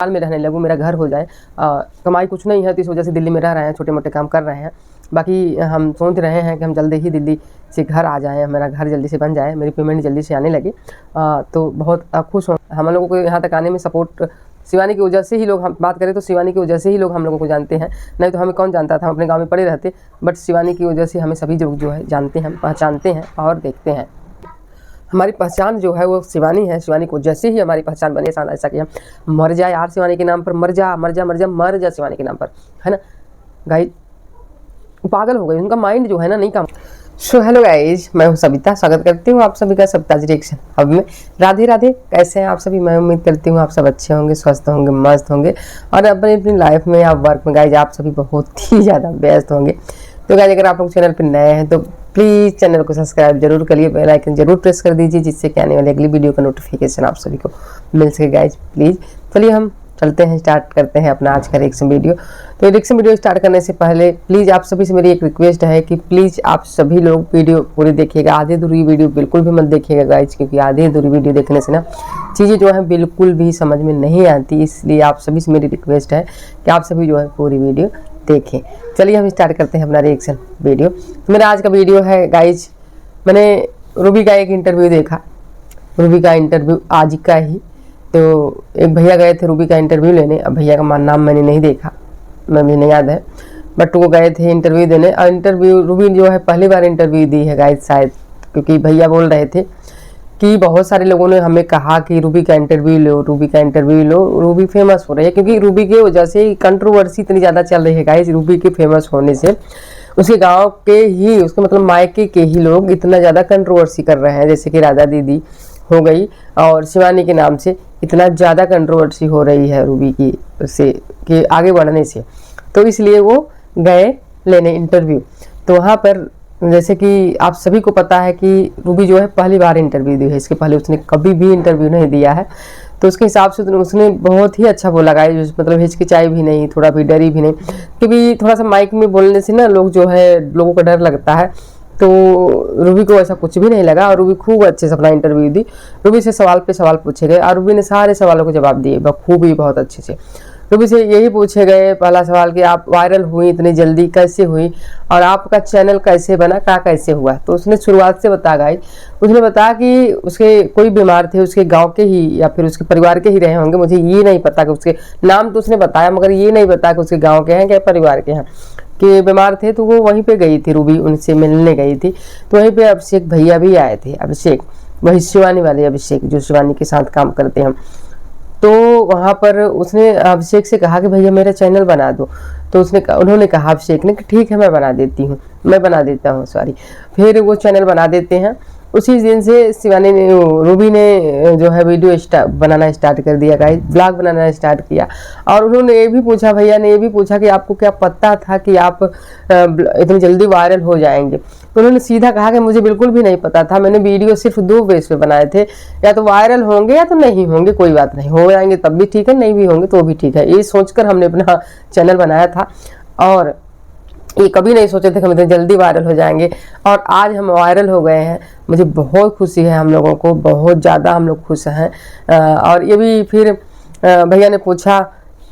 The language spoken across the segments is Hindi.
साल में रहने लगूँ, मेरा घर हो जाए। कमाई कुछ नहीं है तो इस वजह से दिल्ली में रह रहे हैं, छोटे मोटे काम कर रहे हैं। बाकी हम सोच रहे हैं कि हम जल्दी ही दिल्ली से घर आ जाएँ, मेरा घर जल्दी से बन जाए, मेरी पेमेंट जल्दी से आने लगे। तो बहुत खुश हूँ। हम लोगों को यहाँ तक आने में सपोर्ट शिवानी की वजह से ही लोग, हम बात करें तो शिवानी की वजह से ही लोग हम लोगों को जानते हैं, नहीं तो हमें कौन जानता था, हम अपने गाँव में पड़े रहते। बट शिवानी की वजह से हमें सभी लोग जो है जानते हैं, पहचानते हैं और देखते हैं। हमारी पहचान जो है वो शिवानी है, शिवानी को जैसे ही हमारी पहचान बने, ऐसा कि हम मर जाए यार शिवानी के नाम पर, मर जा मर जा मर जा मर जा शिवानी के नाम पर, है ना गाइज। पागल हो गई, उनका माइंड जो है ना नहीं काम। सो हेलो गाइज, मैं हूँ सविता, स्वागत करती हूँ आप सभी का सविताज रिएक्शन अब में। राधे राधे, कैसे हैं आप सभी? मैं उम्मीद करती हूँ आप सब अच्छे होंगे, स्वस्थ होंगे, मस्त होंगे और अपनी अपनी लाइफ में या वर्क में गाइज आप सभी बहुत ही ज़्यादा व्यस्त होंगे। तो गाइज अगर आप लोग चैनल पर नए हैं तो प्लीज़ चैनल को सब्सक्राइब जरूर करिए, बेल आइकन जरूर प्रेस कर दीजिए, जिससे कि आने वाली अगली वीडियो का नोटिफिकेशन आप सभी को मिल सके गाइज प्लीज़। चलिए हम चलते हैं, स्टार्ट करते हैं अपना आज का रिएक्शन वीडियो। तो रिएक्शन वीडियो स्टार्ट करने से पहले प्लीज़ आप सभी से मेरी एक रिक्वेस्ट है कि प्लीज़ आप सभी लोग वीडियो पूरी देखिएगा, आधे अधूरी वीडियो बिल्कुल भी मत देखिएगा गाइज, क्योंकि आधे अधूरी वीडियो देखने से ना चीज़ें जो है बिल्कुल भी समझ में नहीं आती। इसलिए आप सभी से मेरी रिक्वेस्ट है कि आप सभी जो है पूरी वीडियो देखें। चलिए हम स्टार्ट करते हैं अपना रिएक्शन वीडियो। तो मेरा आज का वीडियो है गाइज, मैंने रूबी का एक इंटरव्यू देखा, रूबी का इंटरव्यू आज का ही। तो एक भैया गए थे रूबी का इंटरव्यू लेने, अब भैया का नाम मैंने नहीं देखा, मैं भी नहीं याद है, बट वो गए थे इंटरव्यू देने। और इंटरव्यू रूबी जो है पहली बार इंटरव्यू दी है गाइज शायद, क्योंकि भैया बोल रहे थे कि बहुत सारे लोगों ने हमें कहा कि रूबी का इंटरव्यू लो, रूबी का इंटरव्यू लो, रूबी फेमस हो रही है। क्योंकि रूबी की वजह से कंट्रोवर्सी इतनी ज़्यादा चल रही है गाइज, रूबी के फेमस होने से उसके गांव के ही, उसके मतलब मायके के ही लोग इतना ज़्यादा कंट्रोवर्सी कर रहे हैं। जैसे कि राधा दीदी हो गई और शिवानी के नाम से इतना ज़्यादा कंट्रोवर्सी हो रही है रूबी की से कि आगे बढ़ने से, तो इसलिए वो गए लेने इंटरव्यू। तो वहाँ पर जैसे कि आप सभी को पता है कि रूबी जो है पहली बार इंटरव्यू दी है, इसके पहले उसने कभी भी इंटरव्यू नहीं दिया है। तो उसके हिसाब से उसने बहुत ही अच्छा बोला गाइस, मतलब हिचकिचाई भी नहीं, थोड़ा भी डरी भी नहीं, क्योंकि थोड़ा सा माइक में बोलने से ना लोग जो है लोगों को डर लगता है। तो रूबी को ऐसा कुछ भी नहीं लगा और रूबी खूब अच्छे से अपना इंटरव्यू दी। रूबी से सवाल पे सवाल पूछे गए और रूबी ने सारे सवालों को जवाब दिए बखूबी, बहुत अच्छे से। रूबी से यही पूछे गए पहला सवाल कि आप वायरल हुई इतनी जल्दी कैसे हुई और आपका चैनल कैसे बना, क्या कैसे हुआ। तो उसने शुरुआत से बताया गाइस, उसने बताया कि उसके कोई बीमार थे, उसके गांव के ही या फिर उसके परिवार के ही रहे होंगे, मुझे ये नहीं पता कि उसके नाम तो उसने बताया मगर ये नहीं बताया कि उसके गाँव के हैं क्या परिवार के हैं, कि बीमार थे। तो वो वहीं पे गई थी, रूबी उनसे मिलने गई थी। तो वहीं पे अभिषेक भैया भी आए थे, अभिषेक वही शिवानी वाले अभिषेक जो शिवानी के साथ काम करते हैं। तो वहाँ पर उसने अभिषेक से कहा कि भैया मेरा चैनल बना दो। तो उन्होंने कहा अभिषेक ने कि ठीक है मैं बना देता हूँ सॉरी। फिर वो चैनल बना देते हैं। उसी दिन से शिवानी ने, रूबी ने जो है वीडियो बनाना स्टार्ट कर दिया गाइस, ब्लॉग बनाना स्टार्ट किया। और उन्होंने ये भी पूछा, भैया ने ये भी पूछा कि आपको क्या पता था कि आप इतनी जल्दी वायरल हो जाएंगे। तो उन्होंने सीधा कहा कि मुझे बिल्कुल भी नहीं पता था, मैंने वीडियो सिर्फ 2 बेस पे बनाए थे, या तो वायरल होंगे या तो नहीं होंगे, कोई बात नहीं, हो जाएंगे तब भी ठीक है, नहीं भी होंगे तो भी ठीक है, ये सोचकर हमने अपना चैनल बनाया था। और ये कभी नहीं सोचे थे कि हम इतनी जल्दी वायरल हो जाएंगे और आज हम वायरल हो गए हैं। मुझे बहुत खुशी है, हम लोगों को बहुत ज़्यादा हम लोग खुश हैं। और ये भी फिर भैया ने पूछा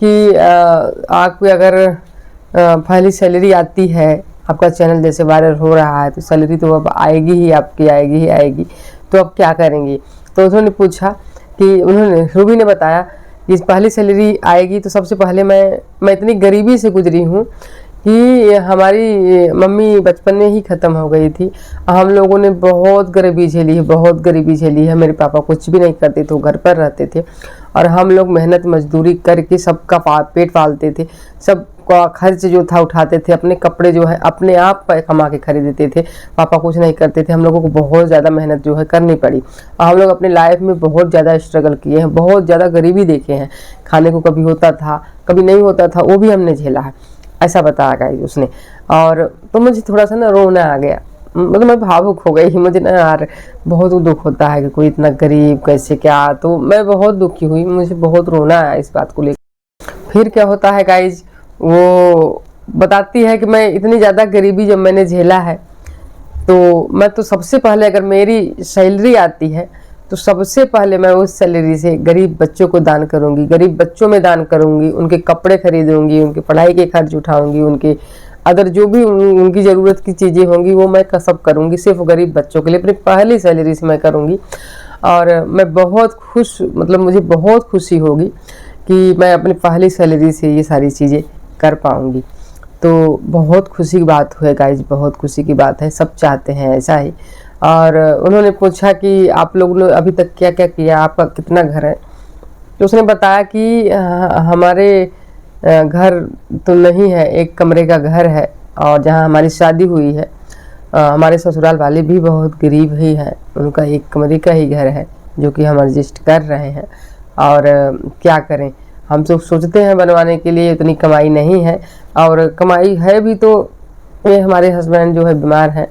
कि आपको अगर पहली सैलरी आती है, आपका चैनल जैसे वायरल हो रहा है तो सैलरी तो अब आएगी ही, आपकी आएगी ही आएगी, तो अब क्या करेंगी। तो उन्होंने पूछा कि रूबी ने बताया कि पहली सैलरी आएगी तो सबसे पहले मैं इतनी गरीबी से गुजरी हूँ कि हमारी मम्मी बचपन में ही ख़त्म हो गई थी। हम लोगों ने बहुत गरीबी झेली है। मेरे पापा कुछ भी नहीं करते थे, वो घर पर रहते थे और हम लोग मेहनत मजदूरी करके सबका पेट पालते थे, सब का खर्च जो था उठाते थे, अपने कपड़े जो है अपने आप कमा के खरीदते थे। पापा कुछ नहीं करते थे, हम लोगों को बहुत ज़्यादा मेहनत जो है करनी पड़ी और हम लोग अपने लाइफ में बहुत ज़्यादा स्ट्रगल किए हैं, बहुत ज़्यादा गरीबी देखे हैं। खाने को कभी होता था कभी नहीं होता था, वो भी हमने झेला है, ऐसा बताया गाइस उसने। और तो मुझे थोड़ा सा ना रोना आ गया, मतलब मैं भावुक हो गई। मुझे ना यार बहुत दुख होता है कि कोई इतना गरीब कैसे क्या, तो मैं बहुत दुखी हुई, मुझे बहुत रोना आया इस बात को लेकर। फिर क्या होता है गाइज, वो बताती है कि मैं इतनी ज़्यादा गरीबी जब मैंने झेला है तो मैं तो सबसे पहले अगर मेरी सैलरी आती है तो सबसे पहले मैं उस सैलरी से गरीब बच्चों को दान करूंगी, गरीब बच्चों में दान करूंगी, उनके कपड़े खरीदूंगी, उनकी पढ़ाई के खर्च उठाऊंगी, उनके अदर जो भी उनकी ज़रूरत की चीज़ें होंगी वो मैं सब करूंगी, सिर्फ गरीब बच्चों के लिए अपनी पहली सैलरी से मैं करूंगी। और मैं बहुत खुश, मतलब मुझे बहुत खुशी होगी कि मैं अपनी पहली सैलरी से ये सारी चीज़ें कर पाऊंगी। तो बहुत खुशी की बात है गाइज, बहुत खुशी की बात है, सब चाहते हैं ऐसा ही। और उन्होंने पूछा कि आप लोगों ने अभी तक क्या क्या किया, आपका कितना घर है। तो उसने बताया कि हमारे घर तो नहीं है, एक कमरे का घर है, और जहाँ हमारी शादी हुई है हमारे ससुराल वाले भी बहुत गरीब ही हैं, उनका एक कमरे का ही घर है जो कि हम एडजस्ट कर रहे हैं। और क्या करें, हम तो सोचते हैं बनवाने के लिए, इतनी कमाई नहीं है, और कमाई है भी तो ये हमारे हस्बैंड जो है बीमार हैं,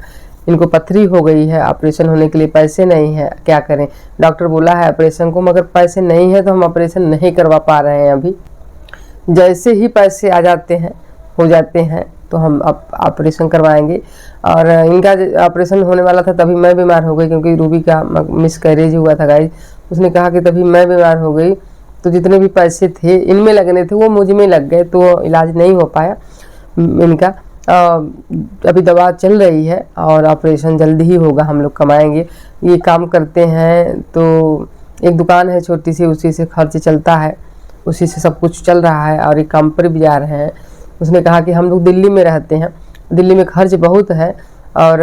इनको पथरी हो गई है, ऑपरेशन होने के लिए पैसे नहीं है, क्या करें। डॉक्टर बोला है ऑपरेशन को, मगर पैसे नहीं है तो हम ऑपरेशन नहीं करवा पा रहे हैं अभी। जैसे ही पैसे आ जाते हैं, हो जाते हैं, तो हम ऑपरेशन करवाएंगे। और इनका ऑपरेशन होने वाला था तभी मैं बीमार हो गई, क्योंकि रूबी का मिसकैरेज हुआ था गाइस। उसने कहा कि तभी मैं बीमार हो गई, तो जितने भी पैसे थे इनमें लगने थे वो मुझ में लग गए, तो इलाज नहीं हो पाया इनका। अभी दवा चल रही है और ऑपरेशन जल्दी ही होगा, हम लोग कमाएंगे। ये काम करते हैं तो एक दुकान है छोटी सी, उसी से खर्च चलता है, उसी से सब कुछ चल रहा है, और एक काम पर भी जा रहे हैं। उसने कहा कि हम लोग दिल्ली में रहते हैं, दिल्ली में खर्च बहुत है, और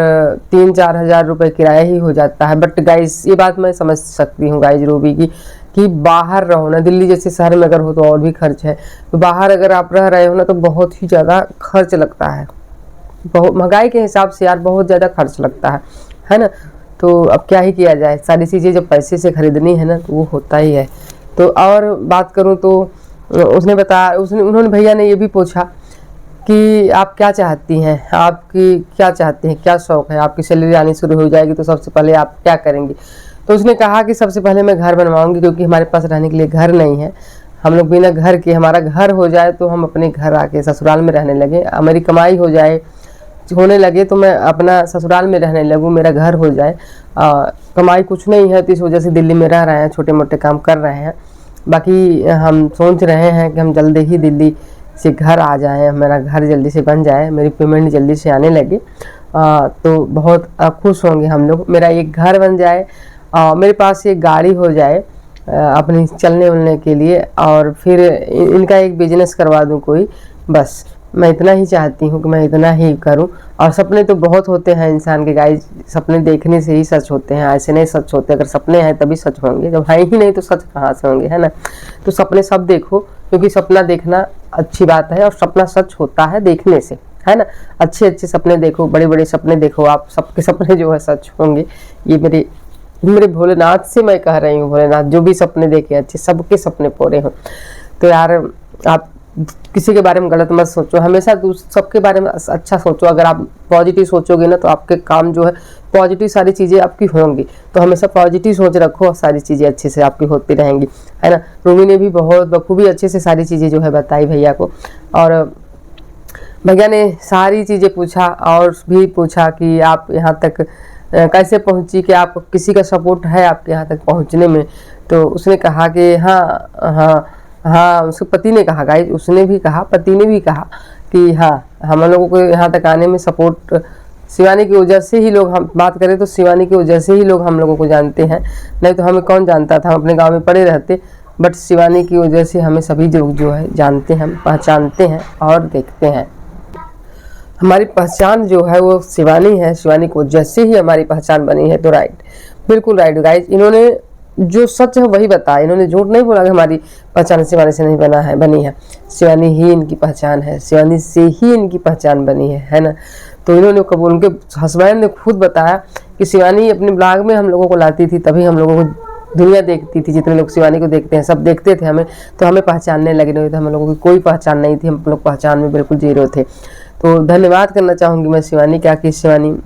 3-4 हज़ार रुपये किराया ही हो जाता है। बट गाइस ये बात मैं समझ सकती हूँ गाइस रूबी की, कि बाहर रहो ना, दिल्ली जैसे शहर में अगर हो तो और भी खर्च है, तो बाहर अगर आप रह रहे हो ना तो बहुत ही ज़्यादा खर्च लगता है, बहुत महंगाई के हिसाब से यार बहुत ज़्यादा खर्च लगता है ना। तो अब क्या ही किया जाए, सारी चीज़ें जब पैसे से ख़रीदनी है ना तो वो होता ही है। तो और बात करूँ तो उसने बताया, उन्होंने भैया ने ये भी पूछा कि आप क्या चाहती हैं, आपकी क्या चाहते हैं, क्या शौक़ है, आपकी सैलरी आनी शुरू हो जाएगी तो सबसे पहले आप क्या करेंगी। तो उसने कहा कि सबसे पहले मैं घर बनवाऊंगी, क्योंकि हमारे पास रहने के लिए घर नहीं है। हम लोग बिना घर के, हमारा घर हो जाए तो हम अपने घर आके ससुराल में रहने लगे, मेरी कमाई हो जाए, होने लगे तो मैं अपना ससुराल में रहने लगूँ, मेरा घर हो जाए। कमाई कुछ नहीं है तो इस वजह से दिल्ली में रह रहे हैं, छोटे मोटे काम कर रहे हैं। बाकी हम सोच रहे हैं कि हम जल्दी ही दिल्ली से घर आ जाएं, मेरा घर जल्दी से बन जाए, मेरी पेमेंट जल्दी से आने लगे, तो बहुत खुश होंगे हम लोग। मेरा एक घर बन जाए, मेरे पास एक गाड़ी हो जाए अपनी चलने उलने के लिए, और फिर इनका एक बिजनेस करवा दूं कोई, बस मैं इतना ही चाहती हूँ कि मैं इतना ही करूँ। और सपने तो बहुत होते हैं इंसान के गाइस, सपने देखने से ही सच होते हैं, ऐसे नहीं सच होते। अगर सपने हैं तभी सच होंगे, जब है ही नहीं तो सच कहाँ से होंगे, है ना। तो सपने सब देखो, क्योंकि सपना देखना अच्छी बात है, और सपना सच होता है देखने से, है ना। अच्छे अच्छे सपने देखो, बड़े बड़े सपने देखो, आप सबके सपने जो है सच होंगे। ये मेरे भोलेनाथ से मैं कह रही हूँ, भोलेनाथ जो भी सपने देखे अच्छे, सबके सपने पूरे हों। तो यार आप किसी के बारे में गलत मत सोचो, हमेशा सबके बारे में अच्छा सोचो। अगर आप पॉजिटिव सोचोगे ना तो आपके काम जो है पॉजिटिव, सारी चीज़ें आपकी होंगी। तो हमेशा पॉजिटिव सोच रखो, सारी चीज़ें अच्छे से आपकी होती रहेंगी, है ना। रूबी ने भी बहुत बखूबी अच्छे से सारी चीज़ें जो है बताई भैया को, और भैया ने सारी चीज़ें पूछा, और भी पूछा कि आप यहाँ तक कैसे पहुँची, कि आप किसी का सपोर्ट है आपके यहाँ तक पहुँचने में। तो उसने कहा कि हाँ हाँ हाँ, उसके पति ने कहा गाइस, उसने भी कहा, पति ने भी कहा कि हाँ हम लोगों को यहाँ तक आने में सपोर्ट शिवानी की वजह से ही लोग, हम बात करें तो शिवानी की वजह से ही लोग हम लोगों को जानते हैं, नहीं तो हमें कौन जानता था, हम अपने गांव में पड़े रहते। बट शिवानी की वजह से हमें सभी लोग जो है जानते हैं, पहचानते हैं और देखते हैं। हमारी पहचान जो है वो शिवानी है, शिवानी की वजह से ही हमारी पहचान बनी है। तो राइट, बिल्कुल राइट गाइज, इन्होंने जो सच है वही बताया, इन्होंने झूठ नहीं बोला कि हमारी पहचान शिवानी से नहीं बनी है। शिवानी ही इनकी पहचान है, शिवानी से ही इनकी पहचान बनी है ना। तो इन्होंने कबूल, उनके हस्बैंड ने खुद बताया कि शिवानी अपने ब्लॉग में हम लोगों को लाती थी, तभी हम लोगों को दुनिया देखती थी, जितने लोग शिवानी को देखते हैं सब देखते थे हमें, तो हमें पहचानने लगे, नहीं तो हम लोगों की कोई पहचान नहीं थी, हम लोग पहचान में बिल्कुल जीरो थे। तो धन्यवाद करना चाहूँगी मैं शिवानी का, कि शिवानी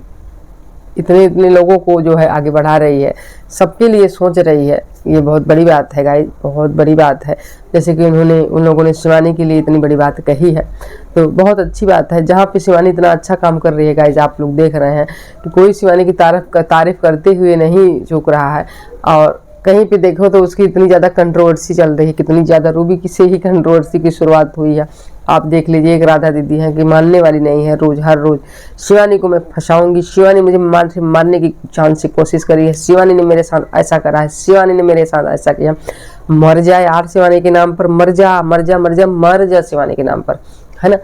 इतने इतने लोगों को जो है आगे बढ़ा रही है, सबके लिए सोच रही है, ये बहुत बड़ी बात है गाइस, बहुत बड़ी बात है। जैसे कि उन लोगों ने शिवानी के लिए इतनी बड़ी बात कही है, तो बहुत अच्छी बात है। जहाँ पे शिवानी इतना अच्छा काम कर रही है गाइस, आप लोग देख रहे हैं कि कोई शिवानी की तारीफ करते हुए नहीं झुक रहा है। और कहीं पे देखो तो उसकी इतनी ज़्यादा कंट्रोवर्सी चल रही है, कितनी ज़्यादा रूबी की से ही कंट्रोवर्सी की शुरुआत हुई है। आप देख लीजिए, एक राधा दीदी है कि मानने वाली नहीं है, रोज हर रोज शिवानी को मैं फंसाऊंगी, शिवानी मुझे मारने की चांस से कोशिश करी है, शिवानी ने मेरे साथ ऐसा करा है, शिवानी ने मेरे साथ ऐसा किया। मर जा यार शिवानी के नाम पर, मर जा मर जा मर जा मर जा शिवानी के नाम पर, है ना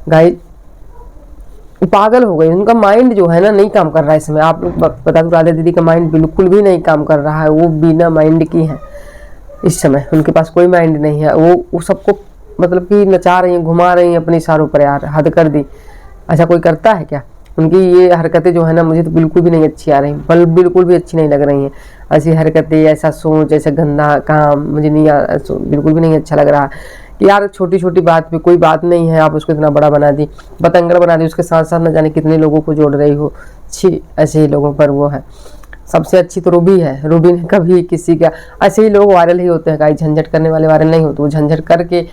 गाइस। पागल हो गई, उनका माइंड जो है ना नहीं काम कर रहा है इस समय। आप लोग बता दो, राधा दीदी का माइंड बिल्कुल भी नहीं काम कर रहा है, वो बिना माइंड की है इस समय, उनके पास कोई माइंड नहीं है। वो सबको मतलब कि नचा रही हैं, घुमा रही हैं अपने इशारों पर, यार हद कर दी। ऐसा कोई करता है क्या? उनकी ये हरकतें जो है ना मुझे तो बिल्कुल भी नहीं अच्छी आ रही, बिल्कुल भी अच्छी नहीं लग रही हैं। ऐसी हरकतें, ऐसा सोच, ऐसा गंदा काम मुझे नहीं बिल्कुल भी नहीं अच्छा लग रहा। यार छोटी छोटी बात पे कोई बात नहीं है, आप उसको इतना बड़ा बना दी, बतंगड़ बना दी, उसके साथ साथ न जाने कितने लोगों को जोड़ रही हो। छी, ऐसे ही लोगों पर वो है। सबसे अच्छी तो रूबी है, रूबी ने कभी किसी का, ऐसे ही लोग वायरल ही होते हैं गाइस, झंझट करने वाले वायरल नहीं होते। वो झंझट करके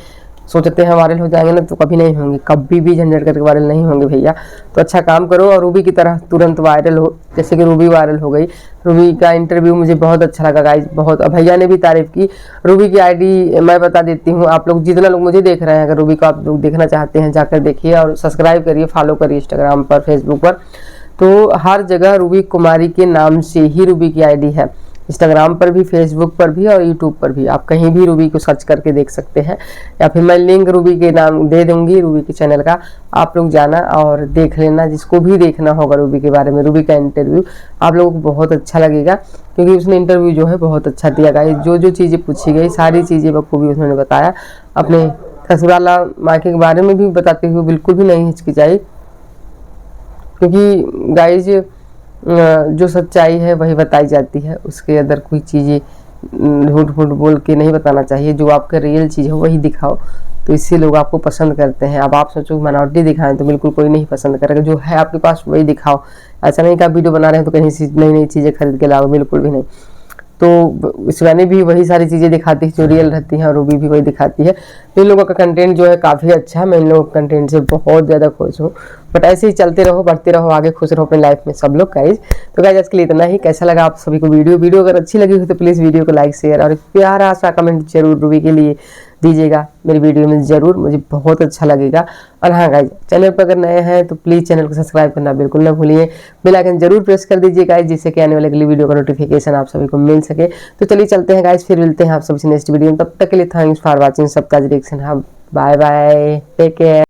सोचते हैं वायरल हो जाएंगे ना, तो कभी नहीं होंगे, कभी भी झंझट करके वायरल नहीं होंगे भैया। तो अच्छा काम करो और रूबी की तरह तुरंत वायरल हो, जैसे कि रूबी वायरल हो गई। रूबी का इंटरव्यू मुझे बहुत अच्छा लगा गाइस, बहुत। भैया ने भी तारीफ की। रूबी की आईडी मैं बता देती हूँ, आप लोग जितना लोग मुझे देख रहे हैं, अगर रूबी को आप लोग देखना चाहते हैं जाकर देखिए और सब्सक्राइब करिए, फॉलो करिए इंस्टाग्राम पर, फेसबुक पर। तो हर जगह रूबी कुमारी के नाम से ही रूबी की आईडी है, इंस्टाग्राम पर भी, फेसबुक पर भी और यूट्यूब पर भी। आप कहीं भी रूबी को सर्च करके देख सकते हैं, या फिर मैं लिंक रूबी के नाम दे दूंगी, रूबी के चैनल का, आप लोग जाना और देख लेना, जिसको भी देखना होगा रूबी के बारे में। रूबी का इंटरव्यू आप लोगों को बहुत अच्छा लगेगा, क्योंकि उसने इंटरव्यू जो है बहुत अच्छा दिया गाइस। जो जो चीज़ें पूछी गई सारी चीज़ें बखूबी उन्होंने बताया। अपने ससुराला मायके के बारे में भी बताते हुए बिल्कुल भी नहीं हिचकिचाई, क्योंकि गाइस जो सच्चाई है वही बताई जाती है, उसके अंदर कोई चीज़ें झूठ फूट बोल के नहीं बताना चाहिए। जो आपका रियल चीज़ है वही दिखाओ, तो इससे लोग आपको पसंद करते हैं। अब आप सोचो बनावटी दिखाएं तो बिल्कुल कोई नहीं पसंद करेगा, जो है आपके पास वही दिखाओ। ऐसा नहीं कि आप वीडियो बना रहे हैं तो कहीं से नई नई चीज़ें खरीद के लाओ, बिल्कुल भी नहीं। तो शिवानी भी वही सारी चीज़ें दिखाती है जो रियल रहती हैं, और रूबी भी वही दिखाती है। तो इन लोगों का कंटेंट जो है काफ़ी अच्छा है, मैं इन लोगों के कंटेंट से बहुत ज़्यादा खुश हूँ। बट ऐसे ही चलते रहो, बढ़ते रहो आगे, खुश रहो अपनी लाइफ में सब लोग गाइज। तो गाइज आज के लिए इतना ही। कैसा लगा आप सभी को वीडियो अगर अच्छी लगी हो तो प्लीज़ वीडियो को लाइक, शेयर और प्यारा सा कमेंट जरूर रूबी के लिए दीजिएगा मेरी वीडियो में ज़रूर, मुझे बहुत अच्छा लगेगा। और हाँ गाइज, चैनल पर अगर नए हैं तो प्लीज़ चैनल को सब्सक्राइब करना बिल्कुल ना भूलिए, बेल आइकन जरूर प्रेस कर दीजिए गाइज, जिससे कि आने वाले अगली वीडियो का नोटिफिकेशन आप सभी को मिल सके। तो चलिए चलते हैं गाइज, फिर मिलते हैं आप सभी से नेक्स्ट वीडियो में। तब तक के लिए थैंक्स फॉर वॉचिंग सबका रिएक्शन। हाँ बाय बाय, टेक केयर।